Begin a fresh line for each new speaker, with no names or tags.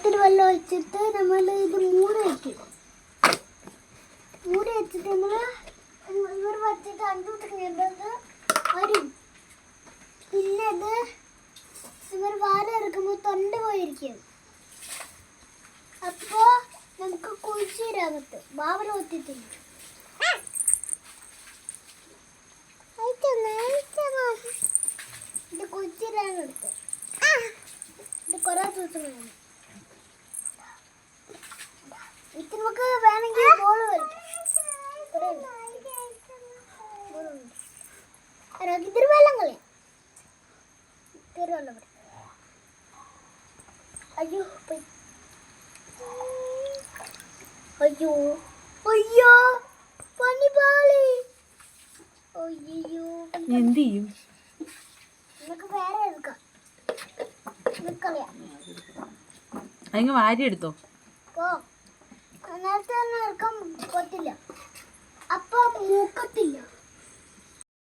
ഇത്തിരി വെള്ളം ഒഴിച്ചിട്ട് നമ്മൾ ഇത് മൂടി വെക്കും. മൂടി വെച്ചിട്ട് നമ്മൾ ഇവർ വെച്ചിട്ട് അഞ്ചൂട്ടിങ്ങേണ്ടത് വരും. പിന്നെ ഇത് ഇവർ വാല ഇറക്കുമ്പോൾ തൊണ്ട പോയിരിക്കും. അപ്പോൾ നമുക്ക് കുഴിച്ചിടാൻ പറ്റും. ബാവല ഒത്തിട്ടുണ്ട്. ഇത് കുഴിച്ചിടാനെടുത്ത് ഇത് കുറേ ദിവസം വേണം. ഇത് നമുക്ക് വേണമെങ്കിൽ ബോൾ കളിക്കാം. ഇത്തിരി വെള്ളം കളയാം. ഇത്തിരി വെള്ളം കളയാം. അയ്യോ അയ്യോ അയ്യോ പണി പാളി. അയ്യോ
എന്ത് ചെയ്യും?
നമുക്ക് വേറെ എടുക്കാം.
അതിങ്ങ് വാരി എടുത്തോ.
നേരത്തെ തന്നെ എടുക്കാൻ പറ്റില്ല. അപ്പൊ മൂക്കത്തില്ല.